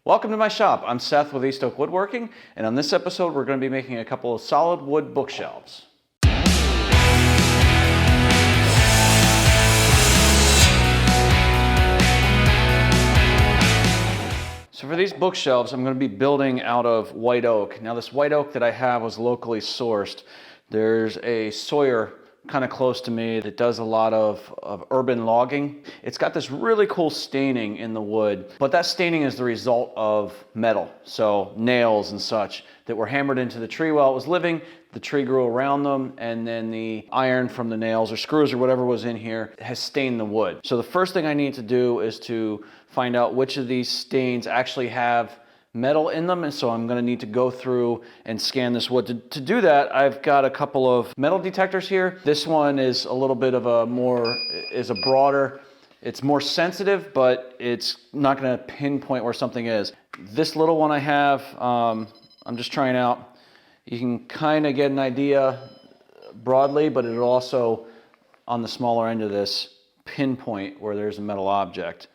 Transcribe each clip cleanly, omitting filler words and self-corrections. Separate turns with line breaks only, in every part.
Welcome to my shop. I'm Seth with East Oak Woodworking, and on this episode we're going to be making a couple of solid wood bookshelves. So for these bookshelves, I'm going to be building out of white oak. Now this white oak that I have was locally sourced. There's a sawyer kind of close to me that does a lot of urban logging. It's got this really cool staining in the wood, but that staining is the result of metal, so nails and such that were hammered into the tree while it was living. The tree grew around them, and then the iron from the nails or screws or whatever was in here has stained the wood. So the first thing I need to do is to find out which of these stains actually have metal in them, and so I'm going to need to go through and scan this wood. To do that, I've got a couple of metal detectors here. This one is a little bit of a broader, it's more sensitive, but it's not going to pinpoint where something is. This little one I have, I'm just trying out. You can kind of get an idea broadly, but it'll also, on the smaller end of this, pinpoint where there's a metal object.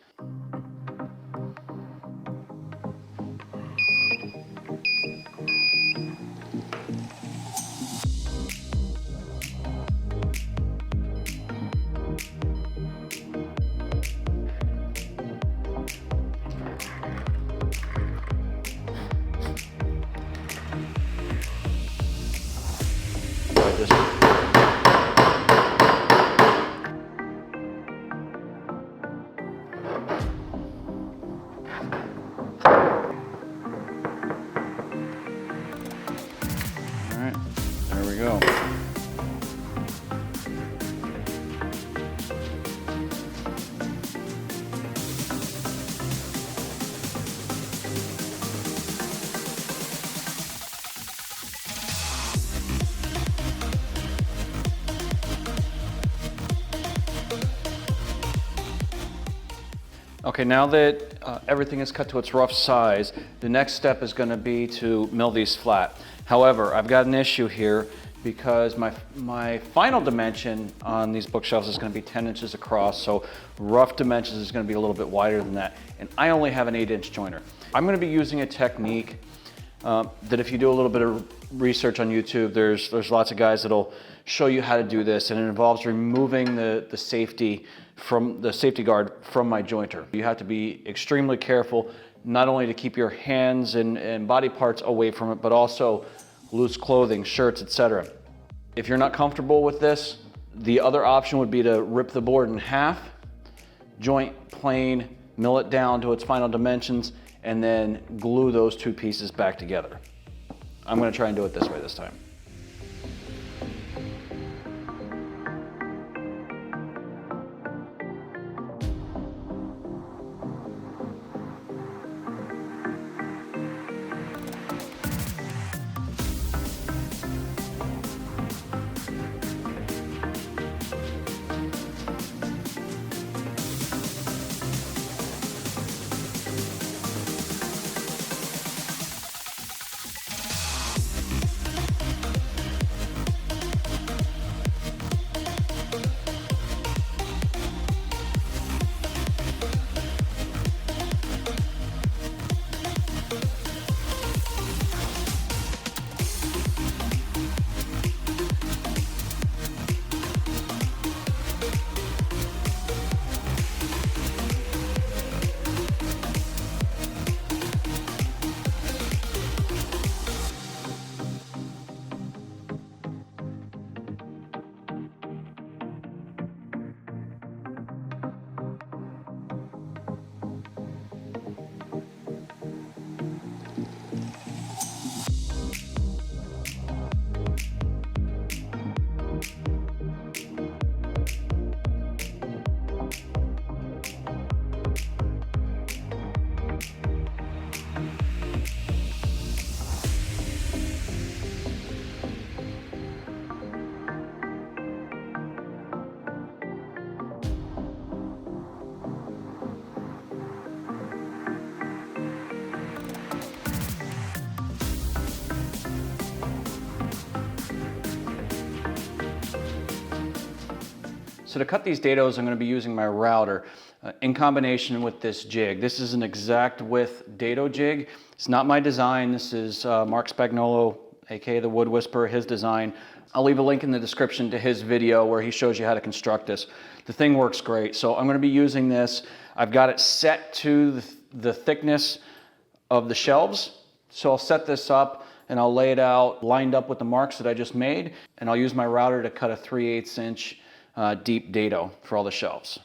There we go. Okay, now that everything is cut to its rough size, the next step is going to be to mill these flat. However, I've got an issue here because my final dimension on these bookshelves is going to be 10 inches across, so rough dimensions is going to be a little bit wider than that, and I only have an 8-inch joiner. I'm going to be using a technique that if you do a little bit of research on YouTube, there's lots of guys that'll show you how to do this, and it involves removing the safety guard from my jointer. You have to be extremely careful, not only to keep your hands and body parts away from it, but also loose clothing, shirts, etc. If you're not comfortable with this, the other option would be to rip the board in half, joint plane, mill it down to its final dimensions, and then glue those two pieces back together. I'm going to try and do it this way this time. So to cut these dados, I'm going to be using my router. in combination with this jig. This is an exact width dado jig. It's not my design. This is Mark Spagnolo, aka the Wood Whisperer, his design. I'll leave a link in the description to his video where he shows you how to construct this. The thing works great. So I'm going to be using this. I've got it set to the thickness of the shelves. So I'll set this up and I'll lay it out lined up with the marks that I just made. And I'll use my router to cut a 3/8 inch deep dado for all the shelves.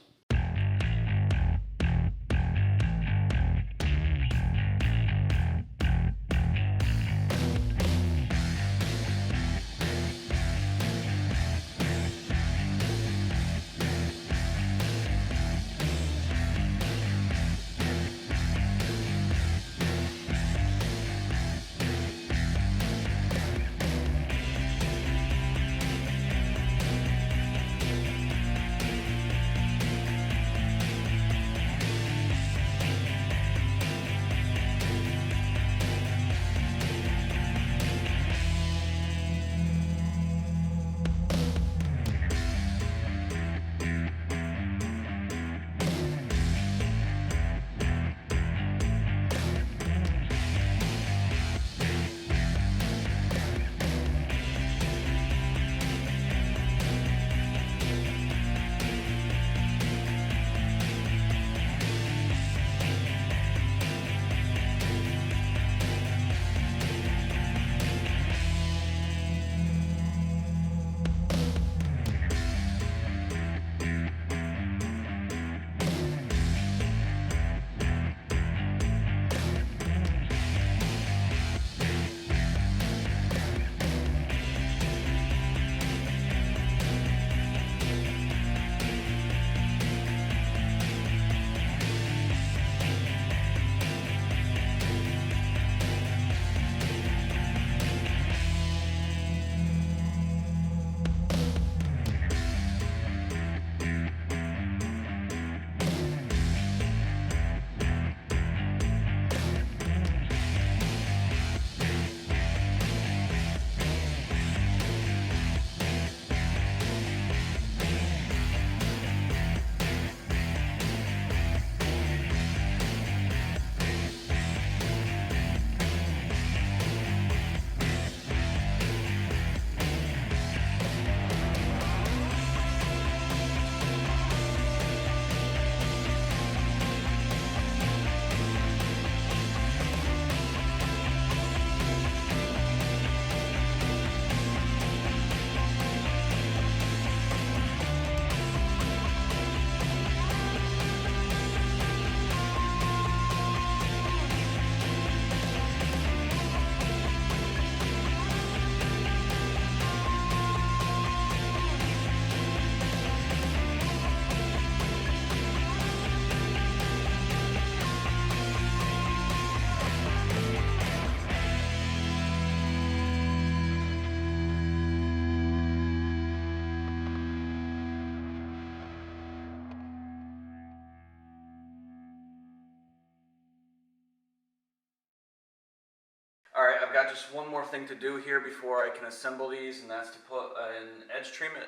All right, I've got just one more thing to do here before I can assemble these, and that's to put an edge treatment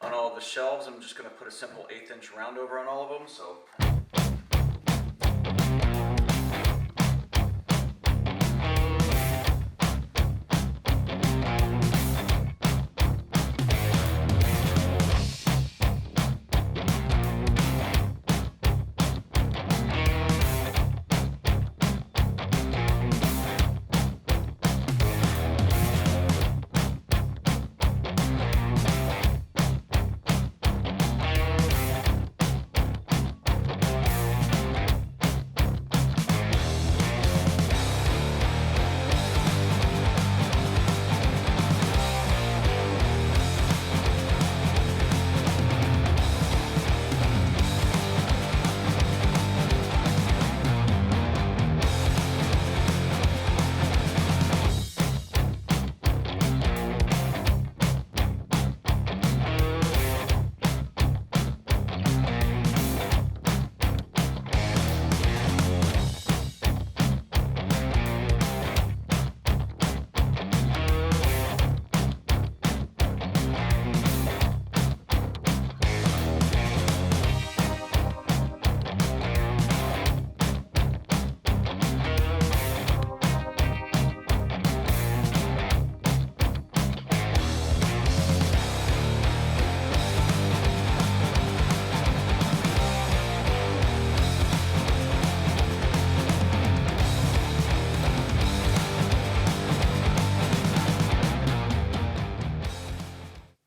on all of the shelves. I'm just going to put a simple 1/8 inch round over on all of them. So.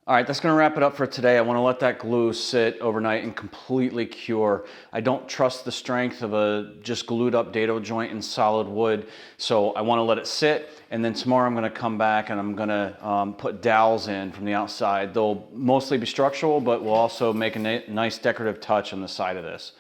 All right, that's gonna wrap it up for today. I wanna let that glue sit overnight and completely cure. I don't trust the strength of a just glued up dado joint in solid wood, so I wanna let it sit, and then tomorrow I'm gonna come back and I'm gonna put dowels in from the outside. They'll mostly be structural, but will also make a nice decorative touch on the side of this.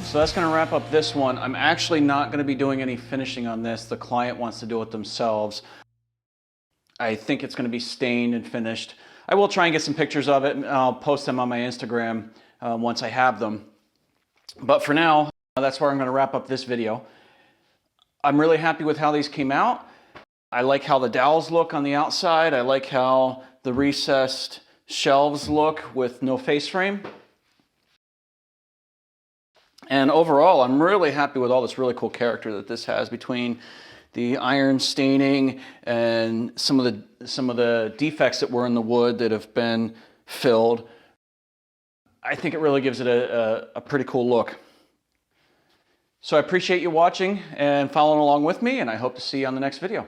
So that's going to wrap up this one. I'm actually not going to be doing any finishing on this. The client wants to do it themselves. I think it's going to be stained and finished. I will try and get some pictures of it, and I'll post them on my Instagram once I have them. But for now, that's where I'm going to wrap up this video. I'm really happy with how these came out. I like how the dowels look on the outside. I like how the recessed shelves look with no face frame. And overall, I'm really happy with all this really cool character that this has, between the iron staining and some of the defects that were in the wood that have been filled. I think it really gives it a pretty cool look. So I appreciate you watching and following along with me, and I hope to see you on the next video.